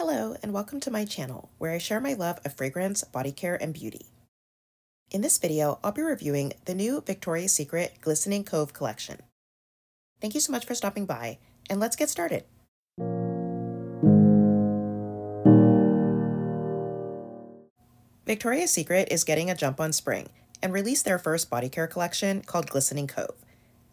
Hello and welcome to my channel where I share my love of fragrance, body care, and beauty. In this video, I'll be reviewing the new Victoria's Secret Glistening Cove collection. Thank you so much for stopping by, and let's get started. Victoria's Secret is getting a jump on spring and released their first body care collection called Glistening Cove,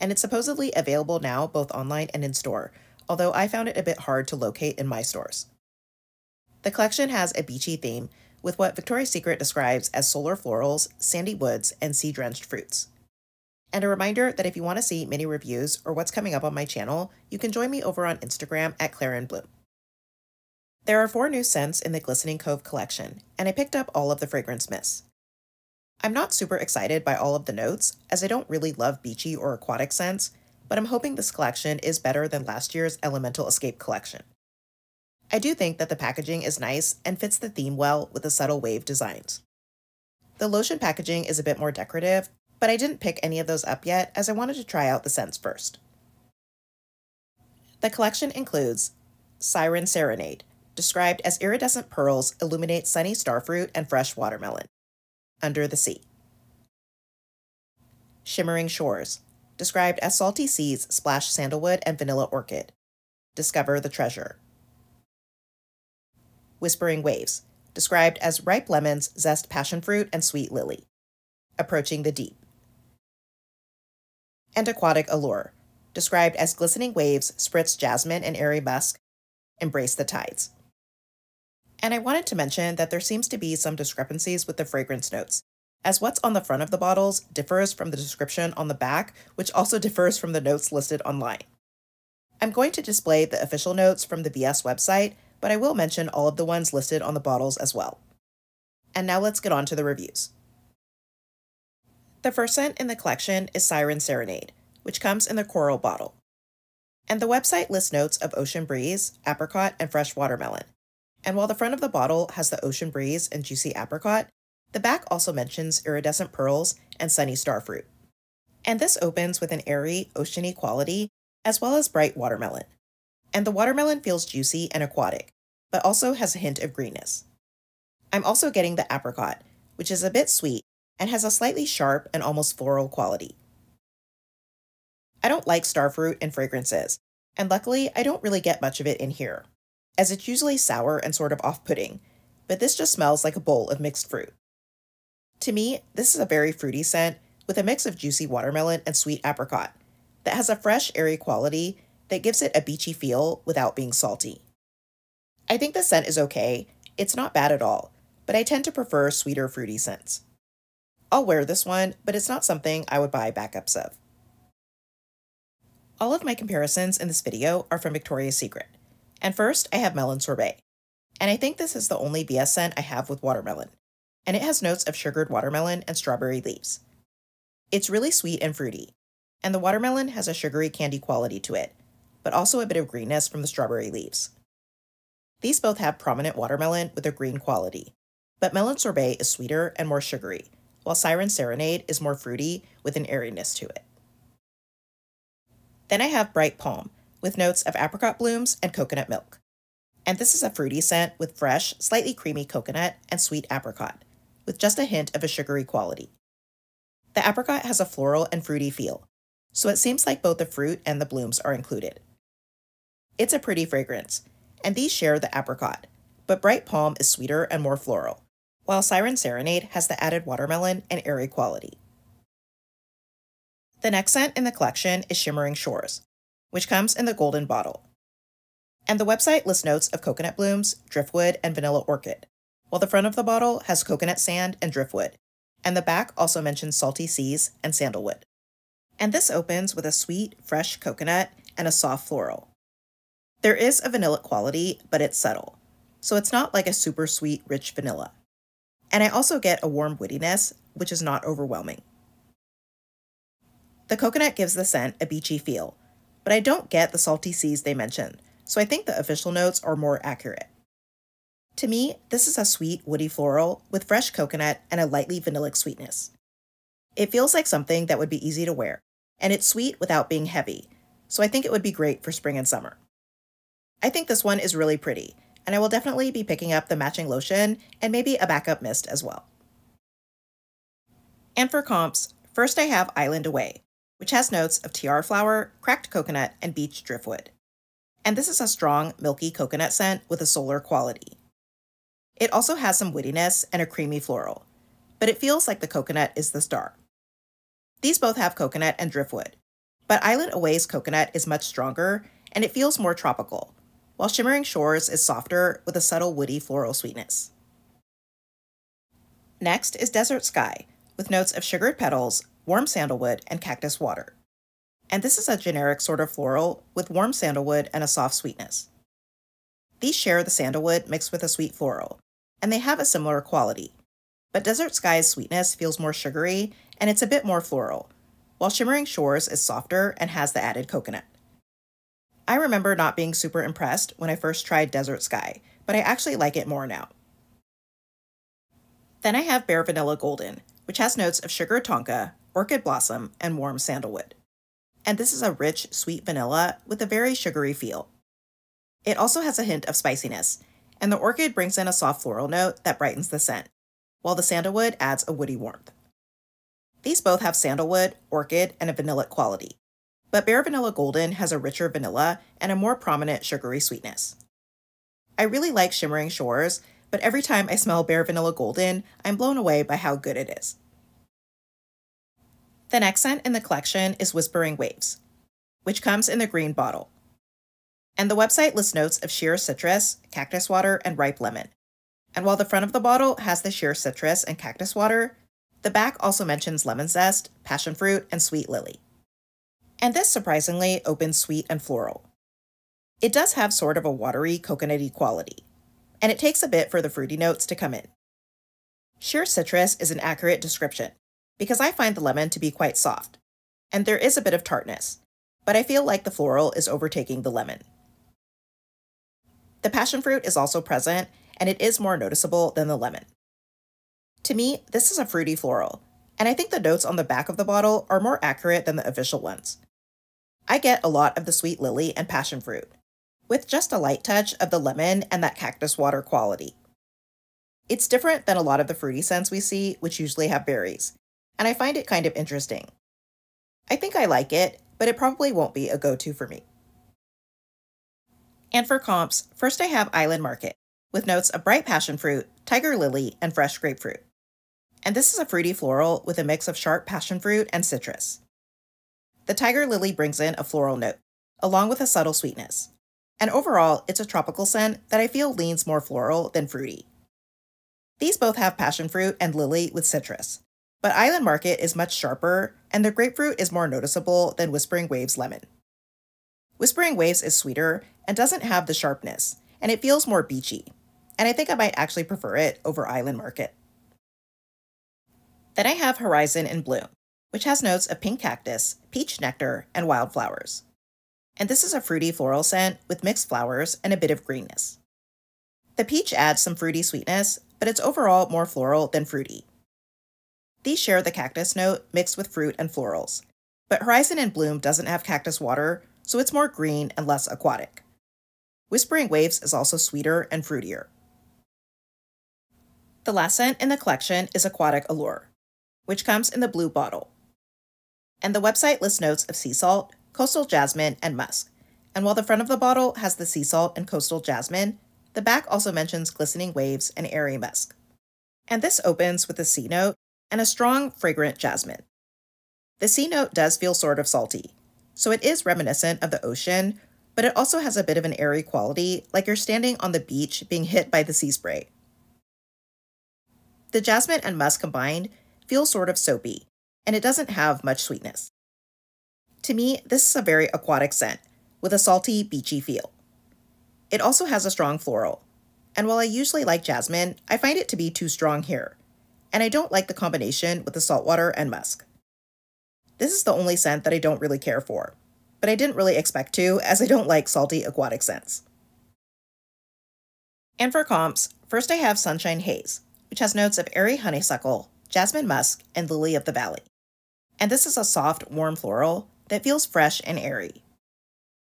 and it's supposedly available now both online and in store, although I found it a bit hard to locate in my stores. The collection has a beachy theme with what Victoria's Secret describes as solar florals, sandy woods, and sea-drenched fruits. And a reminder that if you want to see mini reviews or what's coming up on my channel, you can join me over on Instagram at @ClarenBloom. There are 4 new scents in the Glistening Cove collection, and I picked up all of the fragrance mists. I'm not super excited by all of the notes, as I don't really love beachy or aquatic scents, but I'm hoping this collection is better than last year's Elemental Escape collection. I do think that the packaging is nice and fits the theme well with the subtle wave designs. The lotion packaging is a bit more decorative, but I didn't pick any of those up yet as I wanted to try out the scents first. The collection includes Siren Serenade, described as iridescent pearls illuminate sunny starfruit and fresh watermelon. Under the Sea. Shimmering Shores, described as salty seas splash sandalwood and vanilla orchid. Discover the treasure. Whispering Waves, described as ripe lemons, zest passion fruit, and sweet lily. Approaching the deep. And Aquatic Allure, described as glistening waves, spritz jasmine and airy musk. Embrace the tides. And I wanted to mention that there seems to be some discrepancies with the fragrance notes, as what's on the front of the bottles differs from the description on the back, which also differs from the notes listed online. I'm going to display the official notes from the VS website, but I will mention all of the ones listed on the bottles as well. And now let's get on to the reviews. The first scent in the collection is Siren Serenade, which comes in the coral bottle. And the website lists notes of ocean breeze, apricot, and fresh watermelon. And while the front of the bottle has the ocean breeze and juicy apricot, the back also mentions iridescent pearls and sunny starfruit. And this opens with an airy, oceany quality, as well as bright watermelon. And the watermelon feels juicy and aquatic, but also has a hint of greenness. I'm also getting the apricot, which is a bit sweet and has a slightly sharp and almost floral quality. I don't like starfruit in fragrances, and luckily I don't really get much of it in here, as it's usually sour and sort of off-putting, but this just smells like a bowl of mixed fruit. To me, this is a very fruity scent with a mix of juicy watermelon and sweet apricot that has a fresh, airy quality that gives it a beachy feel without being salty. I think the scent is okay, it's not bad at all, but I tend to prefer sweeter fruity scents. I'll wear this one, but it's not something I would buy backups of. All of my comparisons in this video are from Victoria's Secret, and first I have Melon Sorbet, and I think this is the only VS scent I have with watermelon, and it has notes of sugared watermelon and strawberry leaves. It's really sweet and fruity, and the watermelon has a sugary candy quality to it, but also a bit of greenness from the strawberry leaves. These both have prominent watermelon with a green quality, but Melon Sorbet is sweeter and more sugary, while Siren Serenade is more fruity with an airiness to it. Then I have Bright Palm, with notes of apricot blooms and coconut milk. And this is a fruity scent with fresh, slightly creamy coconut and sweet apricot, with just a hint of a sugary quality. The apricot has a floral and fruity feel, so it seems like both the fruit and the blooms are included. It's a pretty fragrance, and these share the apricot, but Bright Palm is sweeter and more floral, while Siren Serenade has the added watermelon and airy quality. The next scent in the collection is Shimmering Shores, which comes in the golden bottle. And the website lists notes of coconut blooms, driftwood, and vanilla orchid, while the front of the bottle has coconut sand and driftwood, and the back also mentions salty seas and sandalwood. And this opens with a sweet, fresh coconut and a soft floral. There is a vanilla quality, but it's subtle, so it's not like a super sweet, rich vanilla. And I also get a warm woodiness, which is not overwhelming. The coconut gives the scent a beachy feel, but I don't get the salty seas they mention, so I think the official notes are more accurate. To me, this is a sweet, woody floral with fresh coconut and a lightly vanillic sweetness. It feels like something that would be easy to wear, and it's sweet without being heavy, so I think it would be great for spring and summer. I think this one is really pretty, and I will definitely be picking up the matching lotion and maybe a backup mist as well. And for comps, first I have Island Away, which has notes of tiara flower, cracked coconut, and beech driftwood. And this is a strong, milky coconut scent with a solar quality. It also has some woodiness and a creamy floral, but it feels like the coconut is the star. These both have coconut and driftwood, but Island Away's coconut is much stronger and it feels more tropical, while Shimmering Shores is softer with a subtle woody floral sweetness. Next is Desert Sky, with notes of sugared petals, warm sandalwood, and cactus water. And this is a generic sort of floral with warm sandalwood and a soft sweetness. These share the sandalwood mixed with a sweet floral, and they have a similar quality. But Desert Sky's sweetness feels more sugary and it's a bit more floral, while Shimmering Shores is softer and has the added coconut. I remember not being super impressed when I first tried Desert Sky, but I actually like it more now. Then I have Bare Vanilla Golden, which has notes of sugar tonka, orchid blossom, and warm sandalwood. And this is a rich, sweet vanilla with a very sugary feel. It also has a hint of spiciness, and the orchid brings in a soft floral note that brightens the scent, while the sandalwood adds a woody warmth. These both have sandalwood, orchid, and a vanillic quality, but Bare Vanilla Golden has a richer vanilla and a more prominent sugary sweetness. I really like Shimmering Shores, but every time I smell Bare Vanilla Golden, I'm blown away by how good it is. The next scent in the collection is Whispering Waves, which comes in the green bottle. And the website lists notes of sheer citrus, cactus water, and ripe lemon. And while the front of the bottle has the sheer citrus and cactus water, the back also mentions lemon zest, passion fruit, and sweet lily. And this surprisingly opens sweet and floral. It does have sort of a watery, coconutty quality, and it takes a bit for the fruity notes to come in. Sheer citrus is an accurate description, because I find the lemon to be quite soft, and there is a bit of tartness, but I feel like the floral is overtaking the lemon. The passion fruit is also present, and it is more noticeable than the lemon. To me, this is a fruity floral, and I think the notes on the back of the bottle are more accurate than the official ones. I get a lot of the sweet lily and passion fruit, with just a light touch of the lemon and that cactus water quality. It's different than a lot of the fruity scents we see, which usually have berries, and I find it kind of interesting. I think I like it, but it probably won't be a go-to for me. And for comps, first I have Island Market, with notes of bright passion fruit, tiger lily, and fresh grapefruit. And this is a fruity floral with a mix of sharp passion fruit and citrus. The tiger lily brings in a floral note, along with a subtle sweetness. And overall, it's a tropical scent that I feel leans more floral than fruity. These both have passion fruit and lily with citrus, but Island Market is much sharper, and the grapefruit is more noticeable than Whispering Waves lemon. Whispering Waves is sweeter and doesn't have the sharpness, and it feels more beachy, and I think I might actually prefer it over Island Market. Then I have Horizon in Bloom, which has notes of pink cactus, peach nectar, and wildflowers. And this is a fruity floral scent with mixed flowers and a bit of greenness. The peach adds some fruity sweetness, but it's overall more floral than fruity. These share the cactus note mixed with fruit and florals, but Horizon in Bloom doesn't have cactus water, so it's more green and less aquatic. Whispering Waves is also sweeter and fruitier. The last scent in the collection is Aquatic Allure, which comes in the blue bottle. And the website lists notes of sea salt, coastal jasmine, and musk. And while the front of the bottle has the sea salt and coastal jasmine, the back also mentions glistening waves and airy musk. And this opens with a sea note and a strong, fragrant jasmine. The sea note does feel sort of salty, so it is reminiscent of the ocean, but it also has a bit of an airy quality, like you're standing on the beach being hit by the sea spray. The jasmine and musk combined feel sort of soapy, and it doesn't have much sweetness. To me, this is a very aquatic scent, with a salty, beachy feel. It also has a strong floral, and while I usually like jasmine, I find it to be too strong here, and I don't like the combination with the saltwater and musk. This is the only scent that I don't really care for, but I didn't really expect to, as I don't like salty aquatic scents. And for comps, first I have Sunshine Haze, which has notes of airy honeysuckle, jasmine musk, and lily of the valley. And this is a soft, warm floral that feels fresh and airy.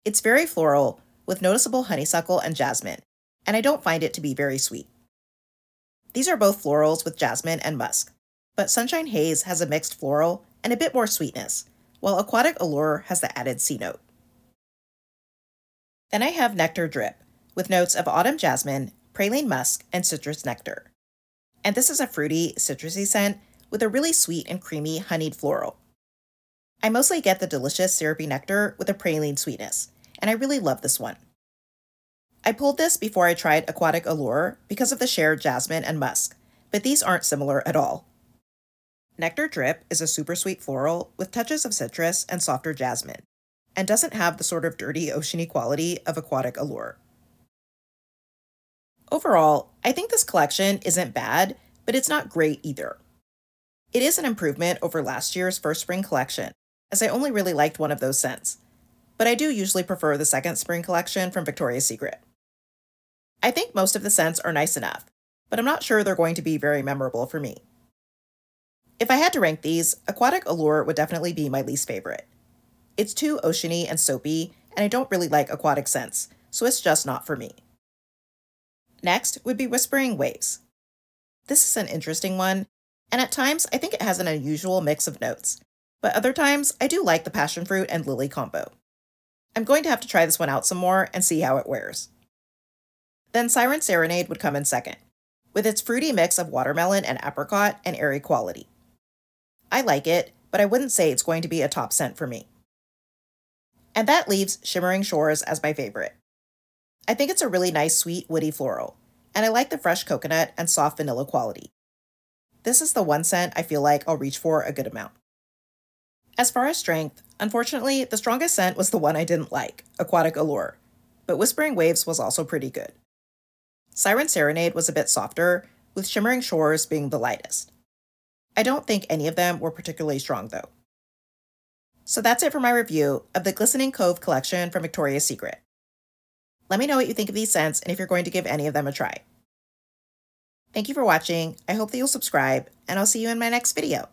It's very floral, with noticeable honeysuckle and jasmine, and I don't find it to be very sweet. These are both florals with jasmine and musk, but Sunshine Haze has a mixed floral and a bit more sweetness, while Aquatic Allure has the added C note. Then I have Nectar Drip, with notes of autumn jasmine, praline musk, and citrus nectar. And this is a fruity, citrusy scent with a really sweet and creamy honeyed floral. I mostly get the delicious syrupy nectar with a praline sweetness, and I really love this one. I pulled this before I tried Aquatic Allure because of the shared jasmine and musk, but these aren't similar at all. Nectar Drip is a super sweet floral with touches of citrus and softer jasmine, and doesn't have the sort of dirty oceany quality of Aquatic Allure. Overall, I think this collection isn't bad, but it's not great either. It is an improvement over last year's first spring collection, as I only really liked one of those scents, but I do usually prefer the second spring collection from Victoria's Secret. I think most of the scents are nice enough, but I'm not sure they're going to be very memorable for me. If I had to rank these, Aquatic Allure would definitely be my least favorite. It's too oceany and soapy, and I don't really like aquatic scents, so it's just not for me. Next would be Whispering Waves. This is an interesting one, and at times I think it has an unusual mix of notes, but other times I do like the passion fruit and lily combo. I'm going to have to try this one out some more and see how it wears. Then Siren Serenade would come in second, with its fruity mix of watermelon and apricot and airy quality. I like it, but I wouldn't say it's going to be a top scent for me. And that leaves Shimmering Shores as my favorite. I think it's a really nice sweet woody floral, and I like the fresh coconut and soft vanilla quality. This is the one scent I feel like I'll reach for a good amount. As far as strength, unfortunately, the strongest scent was the one I didn't like, Aquatic Allure, but Whispering Waves was also pretty good. Siren Serenade was a bit softer, with Shimmering Shores being the lightest. I don't think any of them were particularly strong though. So that's it for my review of the Glistening Cove collection from Victoria's Secret. Let me know what you think of these scents and if you're going to give any of them a try. Thank you for watching, I hope that you'll subscribe, and I'll see you in my next video.